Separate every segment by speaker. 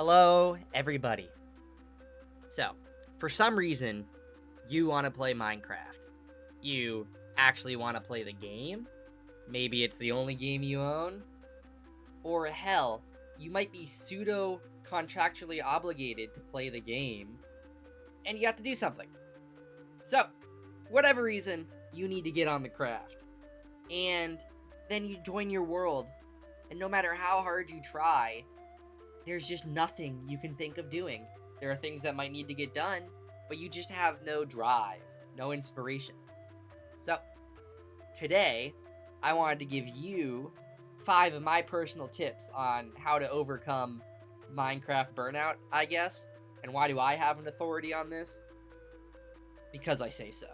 Speaker 1: Hello, everybody. So, for some reason, you want to play Minecraft. You actually want to play the game? Maybe it's the only game you own? Or hell, you might be pseudo-contractually obligated to play the game, and you have to do something. So, whatever reason, you need to get on the craft. And then you join your world, and no matter how hard you try, there's just nothing you can think of doing. There are things that might need to get done, but you just have no drive, no inspiration. So, today, I wanted to give you 5 of my personal tips on how to overcome Minecraft burnout, I guess. And why do I have an authority on this? Because I say so.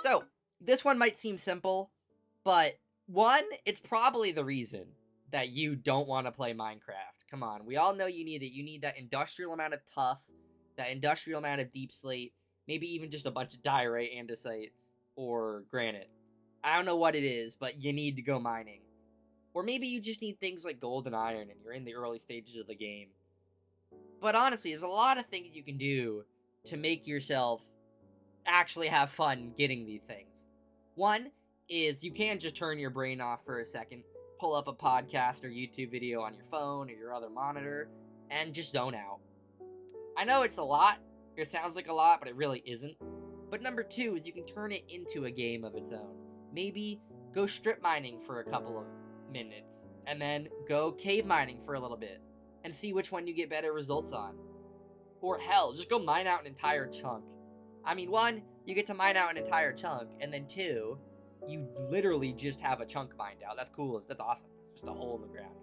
Speaker 1: So, this one might seem simple, but one, it's probably the reason that you don't want to play Minecraft. Come on, we all know you need it. You need that industrial amount of tough, that industrial amount of deep slate, maybe even just a bunch of diorite, andesite, or granite. I don't know what it is, but you need to go mining. Or maybe you just need things like gold and iron and you're in the early stages of the game. But honestly, there's a lot of things you can do to make yourself actually have fun getting these things. One is you can just turn your brain off for a second, pull up a podcast or YouTube video on your phone or your other monitor, and just zone out. I know it's a lot, it sounds like a lot, but it really isn't. But number 2 is you can turn it into a game of its own. Maybe go strip mining for a couple of minutes, and then go cave mining for a little bit, and see which one you get better results on. Or hell, just go mine out an entire chunk. I mean, 1, you get to mine out an entire chunk, and then 2, you literally just have a chunk mined out. That's cool. That's awesome. It's just a hole in the ground.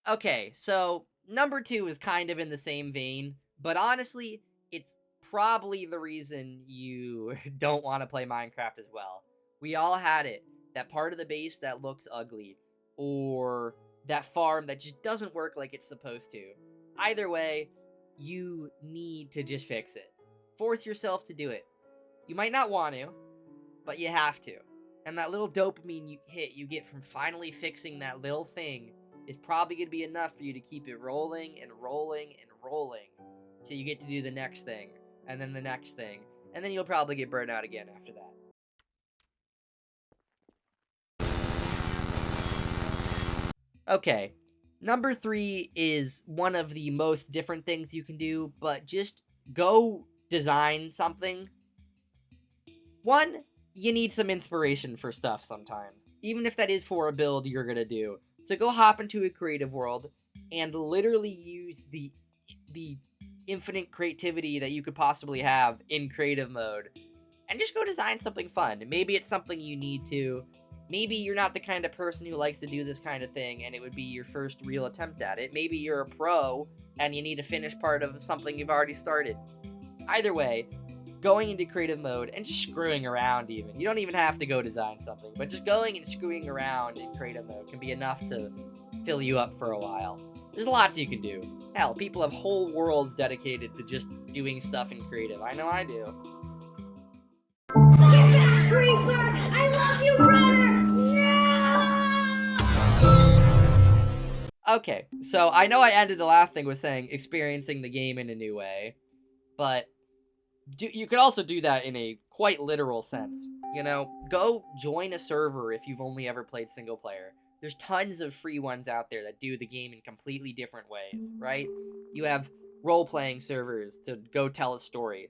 Speaker 1: Okay, so number 2 is kind of in the same vein, but honestly, it's probably the reason you don't want to play Minecraft as well. We all had it. That part of the base that looks ugly, or that farm that just doesn't work like it's supposed to. Either way, you need to just fix it. Force yourself to do it. You might not want to, but you have to. And that little dopamine hit you get from finally fixing that little thing is probably going to be enough for you to keep it rolling and rolling and rolling till you get to do the next thing, and then the next thing, and then you'll probably get burnt out again after that. Okay, number 3 is one of the most different things you can do, but just go design something. 1, you need some inspiration for stuff sometimes, even if that is for a build you're gonna do. So go hop into a creative world and literally use the infinite creativity that you could possibly have in creative mode, and just go design something fun. Maybe it's something you need to. Maybe you're not the kind of person who likes to do this kind of thing, and it would be your first real attempt at it. Maybe you're a pro, and you need to finish part of something you've already started. Either way, going into creative mode, and just screwing around even. You don't even have to go design something, but just going and screwing around in creative mode can be enough to fill you up for a while. There's lots you can do. Hell, people have whole worlds dedicated to just doing stuff in creative. I know I do.
Speaker 2: Get back, Creeper! I love you, brother! No!
Speaker 1: Okay, so I know I ended the last thing with saying experiencing the game in a new way, but you could also do that in a quite literal sense. You know, go join a server if you've only ever played single player. There's tons of free ones out there that do the game in completely different ways, right? You have role-playing servers to go tell a story.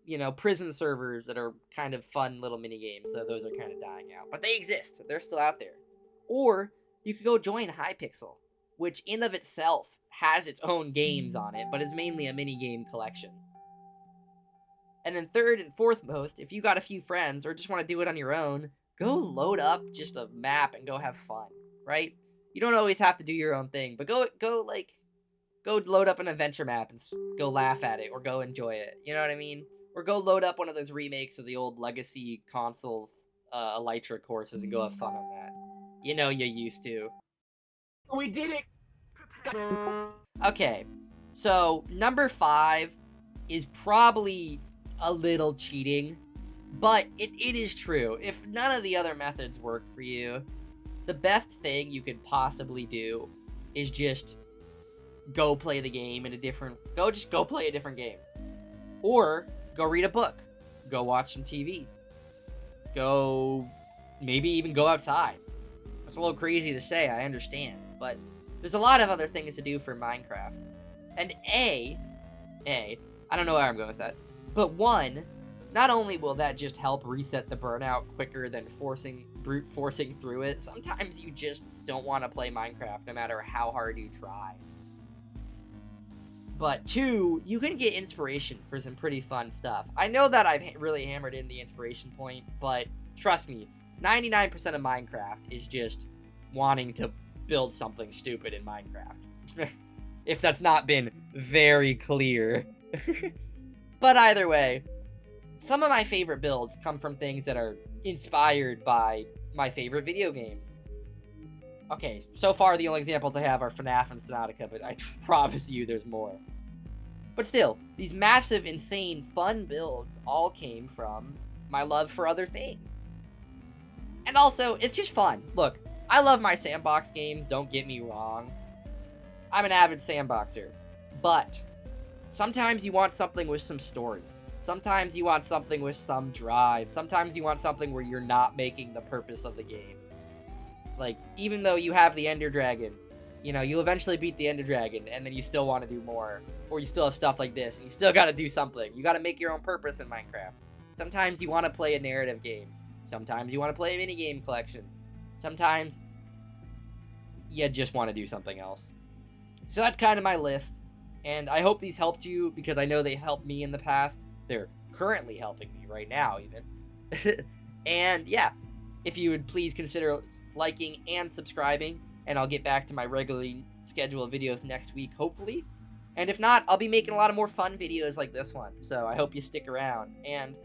Speaker 1: You know, prison servers that are kind of fun little mini games, so those are kind of dying out. But they exist. They're still out there. Or you could go join Hypixel, which in of itself has its own games on it, but is mainly a mini game collection. And then 3rd and 4th most, if you got a few friends or just want to do it on your own, go load up just a map and go have fun, right? You don't always have to do your own thing, but go load up an adventure map and go laugh at it, or go enjoy it. You know what I mean? Or go load up one of those remakes of the old legacy console Elytra courses and go have fun on that. You know you used to.
Speaker 3: We did it!
Speaker 1: Okay, so number 5 is probably a little cheating, but it is true. If none of the other methods work for you, the best thing you could possibly do is just go play the game in a different... Go play a different game. Or go read a book. Go watch some TV. Go... Maybe even go outside. It's a little crazy to say, I understand. But there's a lot of other things to do for Minecraft. And I don't know where I'm going with that. But one, not only will that just help reset the burnout quicker than brute forcing through it, sometimes you just don't want to play Minecraft no matter how hard you try. But two, you can get inspiration for some pretty fun stuff. I know that I've really hammered in the inspiration point, but trust me, 99% of Minecraft is just wanting to build something stupid in Minecraft. If that's not been very clear. But either way, some of my favorite builds come from things that are inspired by my favorite video games. Okay, so far the only examples I have are FNAF and Subnautica, but I promise you there's more. But still, these massive, insane, fun builds all came from my love for other things. And also, it's just fun. Look, I love my sandbox games, don't get me wrong. I'm an avid sandboxer. But sometimes you want something with some story. Sometimes you want something with some drive. Sometimes you want something where you're not making the purpose of the game. Like, even though you have the Ender Dragon, you know, you'll eventually beat the Ender Dragon, and then you still want to do more. Or you still have stuff like this, and you still gotta do something. You gotta make your own purpose in Minecraft. Sometimes you want to play a narrative game. Sometimes you want to play a minigame collection. Sometimes you just want to do something else. So that's kind of my list. And I hope these helped you, because I know they've helped me in the past. They're currently helping me right now, even. And yeah, if you would please consider liking and subscribing, and I'll get back to my regularly scheduled videos next week, hopefully. And if not, I'll be making a lot of more fun videos like this one, so I hope you stick around. And